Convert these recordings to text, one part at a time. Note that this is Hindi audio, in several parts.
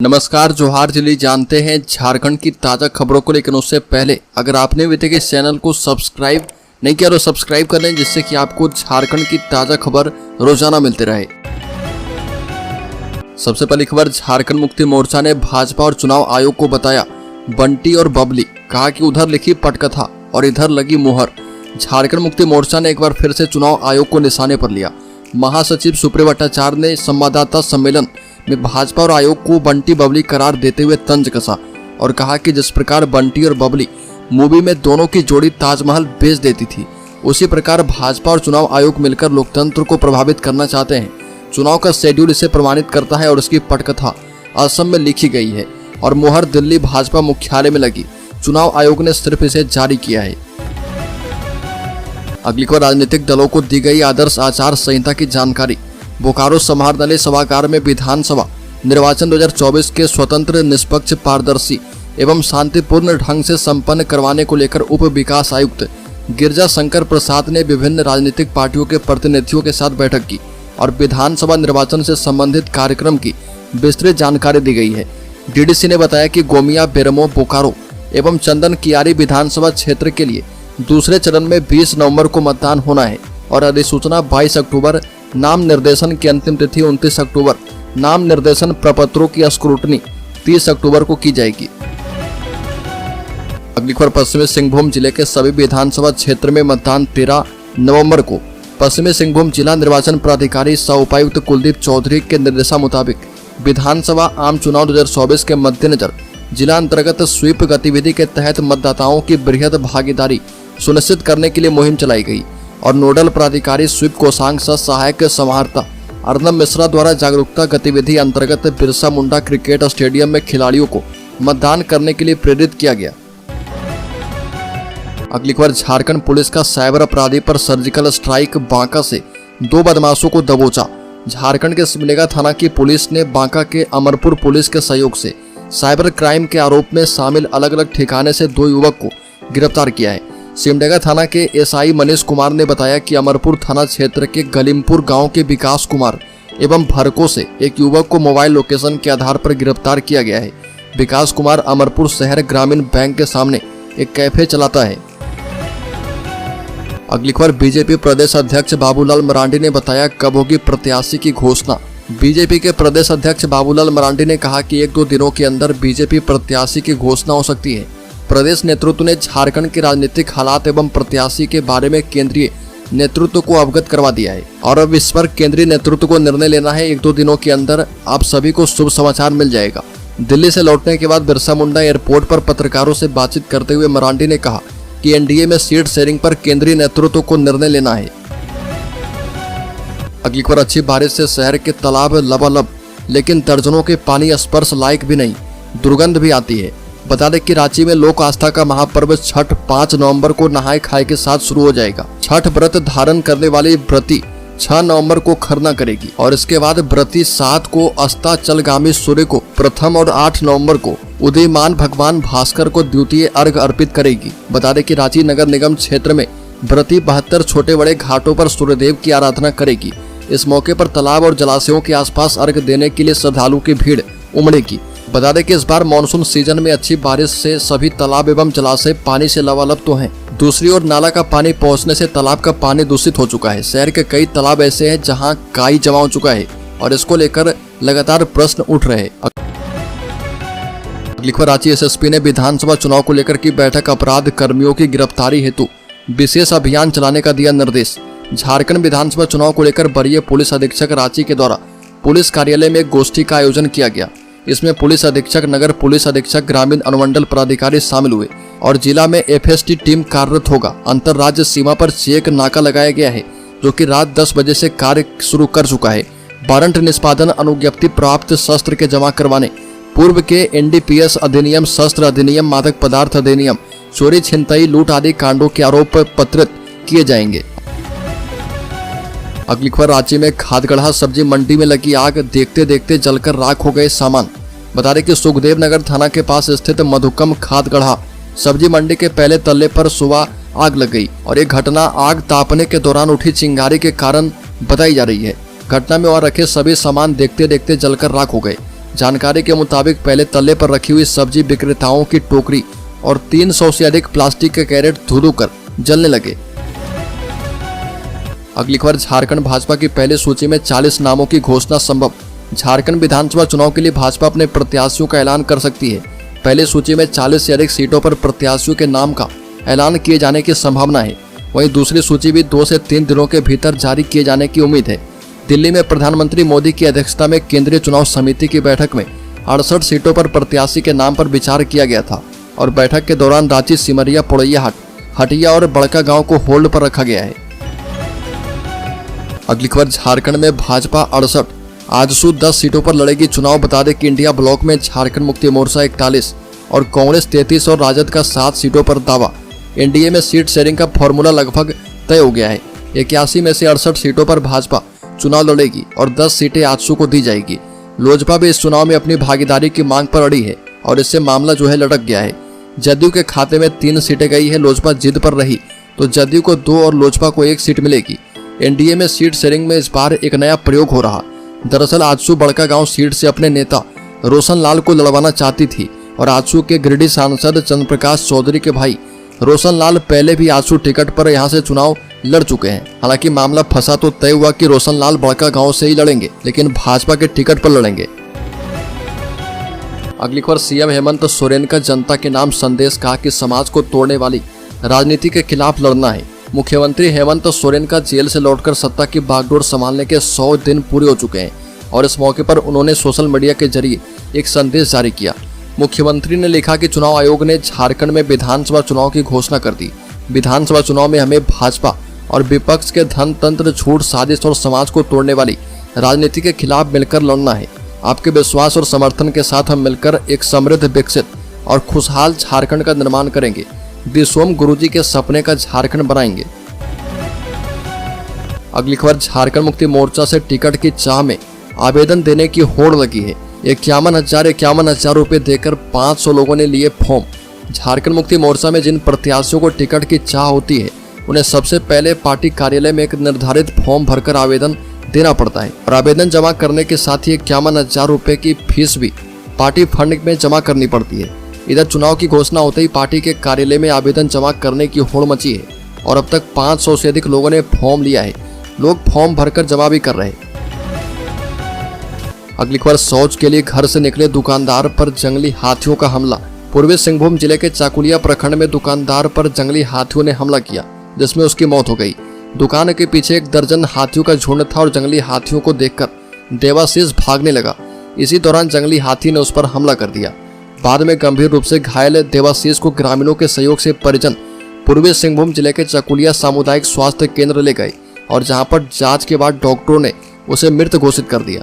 नमस्कार, जोहार जिली। जानते हैं झारखंड की ताज़ा खबरों को, लेकिन उससे पहले अगर आपने अभी तक इस चैनल को सब्सक्राइब नहीं किया तो सब्सक्राइब कर लें, जिससे कि आपको झारखंड की ताज़ा खबर रोजाना मिलते रहे। सबसे पहली खबर, झारखंड मुक्ति मोर्चा ने भाजपा और चुनाव आयोग को बताया बंटी और बबली। कहा कि उधर लिखी पटकथा और इधर लगी मुहर। झारखंड मुक्ति मोर्चा ने एक बार फिर से चुनाव आयोग को निशाने पर लिया। महासचिव सुप्रिया भट्टाचार्य ने संवाददाता सम्मेलन में भाजपा और आयोग को बंटी बबली करार देते हुए तंज कसा और कहा कि जिस प्रकार बंटी और बबली मूवी में दोनों की जोड़ी ताजमहल बेच देती थी, उसी प्रकार भाजपा और चुनाव आयोग मिलकर लोकतंत्र को प्रभावित करना चाहते हैं। चुनाव का शेड्यूल इसे प्रमाणित करता है और उसकी पटकथा असम में लिखी गई है और मुहर दिल्ली भाजपा मुख्यालय में लगी। चुनाव आयोग ने सिर्फ इसे जारी किया है। अगली खबर, राजनीतिक दलों को दी गई आदर्श आचार संहिता की जानकारी। बोकारो समाहरणालय सभागार में विधानसभा निर्वाचन 2024 के स्वतंत्र, निष्पक्ष, पारदर्शी एवं शांतिपूर्ण ढंग से संपन्न करवाने को लेकर उप विकास आयुक्त गिरिजा शंकर प्रसाद ने विभिन्न राजनीतिक पार्टियों के प्रतिनिधियों के साथ बैठक की और विधानसभा निर्वाचन से संबंधित कार्यक्रम की विस्तृत जानकारी दी गई है। डीडीसी ने बताया कि गोमिया, बेरमो, बोकारो एवं चंदन कियारी विधानसभा क्षेत्र के लिए दूसरे चरण में 20 नवंबर को मतदान होना है और अधिसूचना 22 अक्टूबर, नाम निर्देशन की अंतिम तिथि 29 अक्टूबर, नाम निर्देशन प्रपत्रों की स्क्रूटनी 30 अक्टूबर को की जाएगी। अगली खबर, पश्चिमी सिंहभूम जिले के सभी विधानसभा क्षेत्र में मतदान 13 नवंबर को। पश्चिमी सिंहभूम जिला निर्वाचन प्राधिकारी सह उपायुक्त कुलदीप चौधरी के निर्देशा मुताबिक विधानसभा आम चुनाव 2024 के मद्देनजर जिला अंतर्गत स्वीप गतिविधि के तहत मतदाताओं की बृहद भागीदारी सुनिश्चित करने के लिए मुहिम चलाई गई और नोडल प्राधिकारी स्वीप कोषांग सह सहायक समाहर्ता अर्नब मिश्रा द्वारा जागरूकता गतिविधि अंतर्गत बिरसा मुंडा क्रिकेट स्टेडियम में खिलाड़ियों को मतदान करने के लिए प्रेरित किया गया। अगली खबर, झारखंड पुलिस का साइबर अपराधी पर सर्जिकल स्ट्राइक। बांका से 2 बदमाशों को दबोचा। झारखंड के सिमडेगा थाना की पुलिस ने बांका के अमरपुर पुलिस के सहयोग से साइबर क्राइम के आरोप में शामिल अलग अलग ठिकाने से 2 युवक को गिरफ्तार किया है। सिमडेगा थाना के एसआई मनीष कुमार ने बताया कि अमरपुर थाना क्षेत्र के गलीमपुर गांव के विकास कुमार एवं भरको से एक युवक को मोबाइल लोकेशन के आधार पर गिरफ्तार किया गया है। विकास कुमार अमरपुर शहर ग्रामीण बैंक के सामने एक कैफे चलाता है। अगली खबर, बीजेपी प्रदेश अध्यक्ष बाबूलाल मरांडी ने बताया कब होगी प्रत्याशी की घोषणा। बीजेपी के प्रदेश अध्यक्ष बाबूलाल मरांडी ने कहा कि 1-2 दिनों के अंदर बीजेपी प्रत्याशी की घोषणा हो सकती है। प्रदेश नेतृत्व ने झारखंड के राजनीतिक हालात एवं प्रत्याशी के बारे में केंद्रीय नेतृत्व को अवगत करवा दिया है और अब इस पर केंद्रीय नेतृत्व को निर्णय लेना है। 1-2 दिनों के अंदर आप सभी को शुभ समाचार मिल जाएगा। दिल्ली से लौटने के बाद बिरसा मुंडा एयरपोर्ट पर पत्रकारों से बातचीत करते हुए मरांडी ने कहा कि एनडीए में सीट शेयरिंग पर केंद्रीय नेतृत्व को निर्णय लेना है। अगली खबर, अच्छी बारिश से शहर के तालाब लबालब, लेकिन दर्जनों के पानी स्पर्श लायक भी नहीं, दुर्गंध भी आती है। बता दें कि रांची में लोक आस्था का महापर्व छठ 5 नवंबर को नहाय खाए के साथ शुरू हो जाएगा। छठ व्रत धारण करने वाली व्रती 6 नवंबर को खरना करेगी और इसके बाद व्रती 7 को अस्ताचलगामी सूर्य को प्रथम और 8 नवंबर को उदीयमान भगवान भास्कर को द्वितीय अर्घ अर्पित करेगी। बता दें कि रांची नगर निगम क्षेत्र में व्रती 72 छोटे बड़े घाटों पर सूर्यदेव की आराधना करेगी। इस मौके पर तालाब और जलाशयों के आसपास अर्घ देने के लिए श्रद्धालुओं की भीड़ उमड़ेगी। बता दें कि इस बार मानसून सीजन में अच्छी बारिश से सभी तालाब एवं जलाशय पानी से लबालब तो हैं। दूसरी ओर नाला का पानी पहुंचने से तालाब का पानी दूषित हो चुका है। शहर के कई तालाब ऐसे हैं जहां काई जमा हो चुका है और इसको लेकर लगातार प्रश्न उठ रहे हैं। अगली खबर, रांची एसएसपी ने विधानसभा चुनाव को लेकर की बैठक। अपराध कर्मियों की गिरफ्तारी हेतु विशेष अभियान चलाने का दिया निर्देश। झारखंड विधानसभा चुनाव को लेकर वरीय पुलिस अधीक्षक रांची के द्वारा पुलिस कार्यालय में एक गोष्ठी का आयोजन किया गया। इसमें पुलिस अधीक्षक, नगर पुलिस अधीक्षक, ग्रामीण अनुमंडल पदाधिकारी शामिल हुए और जिला में एफएसटी टीम कार्यरत होगा। अंतर राज्य सीमा पर चेक नाका लगाया गया है जो कि रात 10 बजे से कार्य शुरू कर चुका है। वारंट निष्पादन, अनुज्ञप्ति प्राप्त शस्त्र के जमा करवाने, पूर्व के एनडीपीएस अधिनियम, शस्त्र अधिनियम, मादक पदार्थ अधिनियम, चोरी छिनतई, लूट आदि कांडों के आरोप पत्रित किए जाएंगे। अगली खबर, रांची में खादगढ़ा सब्जी मंडी में लगी आग, देखते देखते जलकर राख हो गए सामान। बता दें कि सुखदेव नगर थाना के पास स्थित मधुकम खादगढ़ा सब्जी मंडी के पहले तल्ले पर सुबह आग लग गई और ये घटना आग तापने के दौरान उठी चिंगारी के कारण बताई जा रही है। घटना में वहां रखे सभी सामान देखते देखते जलकर राख हो गए। जानकारी के मुताबिक पहले तल्ले पर रखी हुई सब्जी विक्रेताओं की टोकरी और 300 से अधिक प्लास्टिक के कैरेट धुल कर जलने लगे। अगली खबर, झारखंड भाजपा की पहली सूची में 40 नामों की घोषणा संभव। झारखंड विधानसभा चुनाव के लिए भाजपा अपने प्रत्याशियों का ऐलान कर सकती है। पहले सूची में 40 से अधिक सीटों पर प्रत्याशियों के नाम का ऐलान किए जाने की संभावना है। वहीं दूसरी सूची भी 2 से 3 दिनों के भीतर जारी किए जाने की उम्मीद है। दिल्ली में प्रधानमंत्री मोदी की अध्यक्षता में केंद्रीय चुनाव समिति की बैठक में 68 सीटों पर प्रत्याशी के नाम पर विचार किया गया था और बैठक के दौरान रांची, सिमरिया, पोड़ैयाहाट, हटिया और बड़का गांव को होल्ड पर रखा गया है। अगली खबर, झारखंड में भाजपा 68, आजसू 10 सीटों पर लड़ेगी चुनाव। बता दें कि इंडिया ब्लॉक में झारखंड मुक्ति मोर्चा 41 और कांग्रेस 33 और राजद का 7 सीटों पर दावा। एनडीए में सीट शेयरिंग का फॉर्मूला लगभग तय हो गया है। 81 में से 68 सीटों पर भाजपा चुनाव लड़ेगी और 10 सीटें आजसू को दी जाएगी। लोजपा भी इस चुनाव में अपनी भागीदारी की मांग पर अड़ी है और इससे मामला लटक गया है। जदयू के खाते में 3 सीटें गई है। लोजपा जिद पर रही तो जदयू को 2 और लोजपा को 1 सीट मिलेगी। एनडीए में सीट शेयरिंग में इस बार एक नया प्रयोग हो रहा। दरअसल आजसू बड़का गांव सीट से अपने नेता रोशन लाल को लड़वाना चाहती थी और आजसू के गिरिडीह सांसद चंद्रप्रकाश चौधरी के भाई रोशन लाल पहले भी आजसू टिकट पर यहां से चुनाव लड़ चुके हैं। हालांकि मामला फंसा तो तय हुआ कि रोशन लाल बड़का गांव से ही लड़ेंगे, लेकिन भाजपा के टिकट पर लड़ेंगे। अगली खबर, सीएम हेमंत सोरेन का जनता के नाम संदेश, कहा कि समाज को तोड़ने वाली राजनीति के खिलाफ लड़ना है। मुख्यमंत्री हेमंत सोरेन का जेल से लौटकर सत्ता की बागडोर संभालने के 100 दिन पूरे हो चुके हैं और इस मौके पर उन्होंने सोशल मीडिया के जरिए एक संदेश जारी किया। मुख्यमंत्री ने लिखा कि चुनाव आयोग ने झारखंड में विधानसभा चुनाव की घोषणा कर दी। विधानसभा चुनाव में हमें भाजपा और विपक्ष के धन तंत्र, झूठ, साजिश और समाज को तोड़ने वाली राजनीति के खिलाफ मिलकर लड़ना है। आपके विश्वास और समर्थन के साथ हम मिलकर एक समृद्ध, विकसित और खुशहाल झारखंड का निर्माण करेंगे। विश्वम गुरुजी के सपने का झारखंड बनाएंगे। अगली खबर, झारखंड मुक्ति मोर्चा से टिकट की चाह में आवेदन देने की होड़ लगी है। 51,000 रुपए देकर 500 लोगों ने लिए फॉर्म। झारखंड मुक्ति मोर्चा में जिन प्रत्याशियों को टिकट की चाह होती है उन्हें सबसे पहले पार्टी कार्यालय में एक निर्धारित फॉर्म भरकर आवेदन देना पड़ता है और आवेदन जमा करने के साथ ही 51,000 रुपए की फीस भी पार्टी फंड में जमा करनी पड़ती है। इधर चुनाव की घोषणा होते ही पार्टी के कार्यालय में आवेदन जमा करने की होड़ मची है और अब तक 500 से अधिक लोगों ने फॉर्म लिया है। लोग फॉर्म भरकर जमा भी कर रहे हैं। अगली खबर, शौच के लिए घर से निकले दुकानदार पर जंगली हाथियों का हमला। पूर्वी सिंहभूम जिले के चाकुलिया प्रखंड में दुकानदार पर जंगली हाथियों ने हमला किया जिसमें उसकी मौत हो गई। दुकान के पीछे 1 दर्जन हाथियों का झुंड था और जंगली हाथियों को देखकर देवाशीष भागने लगा। इसी दौरान जंगली हाथी ने उस पर हमला कर दिया। बाद में गंभीर रूप से घायल देवाशीष को ग्रामीणों के सहयोग से परिजन पूर्वी सिंहभूम जिले के चकुलिया सामुदायिक स्वास्थ्य केंद्र ले गए और जहां पर जांच के बाद डॉक्टरों ने उसे मृत घोषित कर दिया।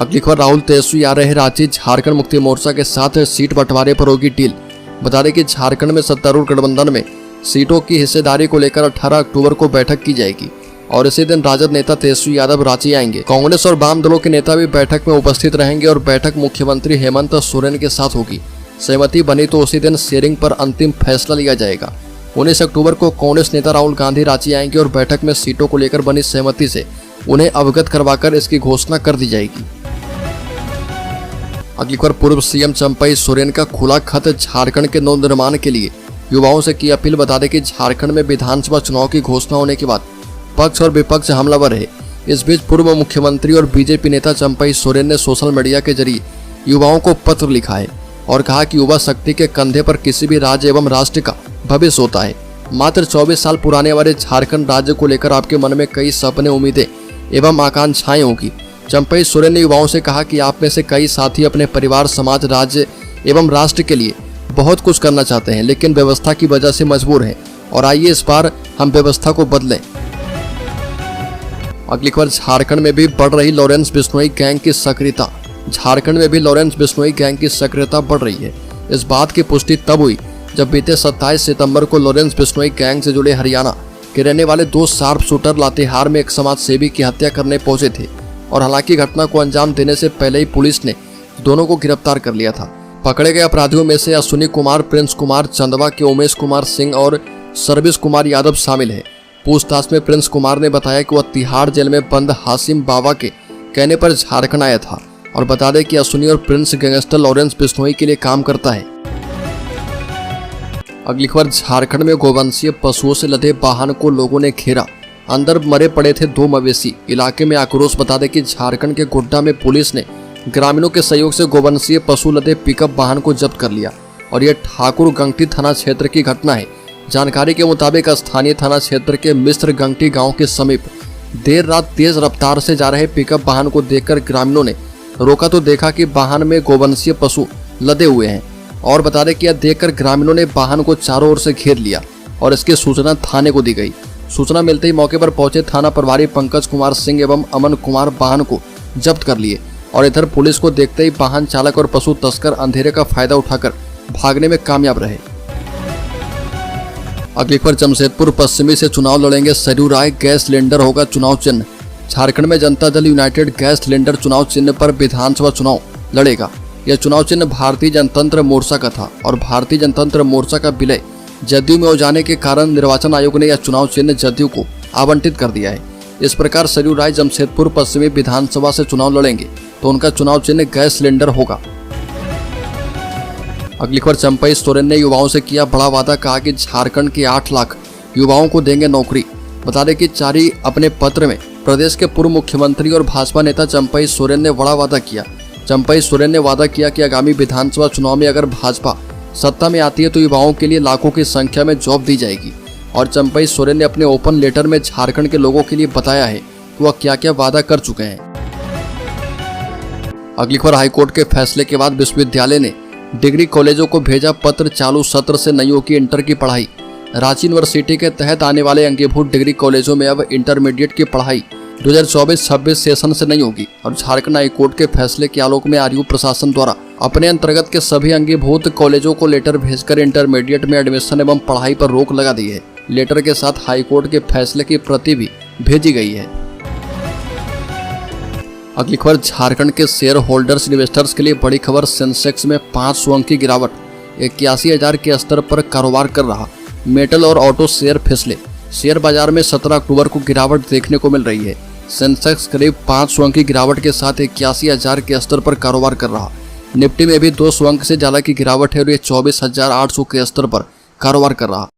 अगली खबर, राहुल तेजस्वी आ रहे रांची। झारखंड मुक्ति मोर्चा के साथ सीट बंटवारे पर होगी डील। बता दें कि झारखंड में सत्तारूढ़ गठबंधन में सीटों की हिस्सेदारी को लेकर 18 अक्टूबर को बैठक की जाएगी और इसी दिन राजद नेता तेजस्वी यादव रांची आएंगे। कांग्रेस और वाम दलों के नेता भी बैठक में उपस्थित रहेंगे और बैठक मुख्यमंत्री हेमंत सोरेन के साथ होगी। सहमति बनी तो उसी दिन शेयरिंग पर अंतिम फैसला लिया जाएगा। 19 अक्टूबर को कांग्रेस नेता राहुल गांधी रांची आएंगे और बैठक में सीटों को लेकर बनी सहमति से उन्हें अवगत करवाकर इसकी घोषणा कर दी जाएगी। अगली खबर, पूर्व सीएम चंपई सोरेन का खुला खत, झारखंड के नवनिर्माण के लिए युवाओं से की अपील। बता दें कि झारखंड में विधानसभा चुनाव की घोषणा होने के बाद पक्ष और विपक्ष हमलावर है। इस बीच पूर्व मुख्यमंत्री और बीजेपी नेता चंपई सोरेन ने सोशल मीडिया के जरिए युवाओं को पत्र लिखा है और कहा कि युवा शक्ति के कंधे पर किसी भी राज्य एवं राष्ट्र का भविष्य होता है। मात्र 24 साल पुराने वाले झारखंड राज्य को लेकर आपके मन में कई सपने, उम्मीदें एवं आकांक्षाएं होगी। चंपई सोरेन ने युवाओं से कहा कि आप में से कई साथी अपने परिवार, समाज, राज्य एवं राष्ट्र के लिए बहुत कुछ करना चाहते हैं लेकिन व्यवस्था की वजह से मजबूर हैं और आइए इस बार हम व्यवस्था को बदलें। अगली खबर, झारखंड में भी बढ़ रही लॉरेंस बिश्नोई गैंग की सक्रियता। झारखंड में भी लॉरेंस बिश्नोई गैंग की सक्रियता बढ़ रही है। इस बात की पुष्टि तब हुई जब बीते 27 सितंबर को लॉरेंस बिश्नोई गैंग से जुड़े हरियाणा के रहने वाले 2 शार्प शूटर लातेहार में एक समाज सेवी की हत्या करने पहुंचे थे और हालांकि घटना को अंजाम देने से पहले ही पुलिस ने दोनों को गिरफ्तार कर लिया था। पकड़े गए अपराधियों में से अश्विनी कुमार, प्रिंस कुमार, चंदवा के उमेश कुमार सिंह और सर्विस कुमार यादव शामिल है। पूछताछ में प्रिंस कुमार ने बताया कि वह तिहाड़ जेल में बंद हाशिम बाबा के कहने पर झारखंड आया था और बता दें कि अश्विनी और प्रिंस गैंगस्टर लॉरेंस बिश्नोई के लिए काम करता है। अगली खबर, झारखंड में गोवंशीय पशुओं से लदे वाहन को लोगों ने घेरा, अंदर मरे पड़े थे 2 मवेशी, इलाके में आक्रोश। बता दें कि झारखंड के गोड्डा में पुलिस ने ग्रामीणों के सहयोग से गोवंशीय पशु लदे पिकअप वाहन को जब्त कर लिया और यह ठाकुर गंगटी थाना क्षेत्र की घटना है। जानकारी के मुताबिक स्थानीय थाना क्षेत्र के मिश्र गंगटी गांव के समीप देर रात तेज रफ्तार से जा रहे पिकअप वाहन को देखकर ग्रामीणों ने रोका तो देखा कि वाहन में गोवंशीय पशु लदे हुए हैं और बता दें कि यह देखकर ग्रामीणों ने वाहन को चारों ओर से घेर लिया और इसकी सूचना थाने को दी गई। सूचना मिलते ही मौके पर पहुंचे थाना प्रभारी पंकज कुमार सिंह एवं अमन कुमार वाहन को जब्त कर लिए और इधर पुलिस को देखते ही वाहन चालक और पशु तस्कर अंधेरे का फायदा उठाकर भागने में कामयाब रहे। अगली खबर, जमशेदपुर पश्चिमी से चुनाव लड़ेंगे सरयू राय, गैस सिलेंडर होगा चुनाव चिन्ह। झारखंड में Janata Dal United gas cylinder चुनाव चिन्ह पर विधानसभा चुनाव लड़ेगा। यह चुनाव चिन्ह भारतीय जनतंत्र मोर्चा का था और भारतीय जनतंत्र मोर्चा का विलय जदयू में हो जाने के कारण निर्वाचन आयोग ने यह चुनाव चिन्ह जदयू को आवंटित कर दिया है। इस प्रकार सरयू राय जमशेदपुर पश्चिमी विधानसभा से चुनाव लड़ेंगे तो उनका चुनाव चिन्ह गैस सिलेंडर होगा। अगली खबर, चंपई सोरेन ने युवाओं से किया बड़ा वादा, कहा कि झारखंड के 8 लाख युवाओं को देंगे नौकरी। बता दें कि जारी अपने पत्र में प्रदेश के पूर्व मुख्यमंत्री और भाजपा नेता चंपई सोरेन ने बड़ा वादा किया। चंपई सोरेन ने वादा किया कि आगामी विधानसभा चुनाव में अगर भाजपा सत्ता में आती है तो युवाओं के लिए लाखों की संख्या में जॉब दी जाएगी। और चंपई सोरेन ने अपने ओपन लेटर में झारखंड के लोगों के लिए बताया है कि वह क्या क्या वादा कर चुके हैं। अगली खबर, हाईकोर्ट के फैसले के बाद विश्वविद्यालय ने डिग्री कॉलेजों को भेजा पत्र, चालू सत्र से नहीं होगी इंटर की पढ़ाई। रांची यूनिवर्सिटी के तहत आने वाले अंगीभूत डिग्री कॉलेजों में अब इंटरमीडिएट की पढ़ाई 2024-26 सेशन से नहीं होगी और झारखंड हाईकोर्ट के फैसले के आलोक में आरयू प्रशासन द्वारा अपने अंतर्गत के सभी अंगीभूत कॉलेजों को लेटर भेजकर इंटरमीडिएट में एडमिशन एवं पढ़ाई पर रोक लगा दी है। लेटर के साथ हाईकोर्ट के फैसले की प्रति भी भेजी गई है। अगली खबर, झारखंड के शेयर होल्डर्स इन्वेस्टर्स के लिए बड़ी खबर, सेंसेक्स में 500 अंक की गिरावट, 81,000 के स्तर पर कारोबार कर रहा। मेटल और ऑटो शेयर फिसले, शेयर बाजार में 17 अक्टूबर को गिरावट देखने को मिल रही है। सेंसेक्स करीब 500 अंक की गिरावट के साथ 81,000 के स्तर पर कारोबार कर रहा। निफ्टी में भी 200 अंक से ज्यादा की गिरावट है और ये 24,800 के स्तर पर कारोबार कर रहा।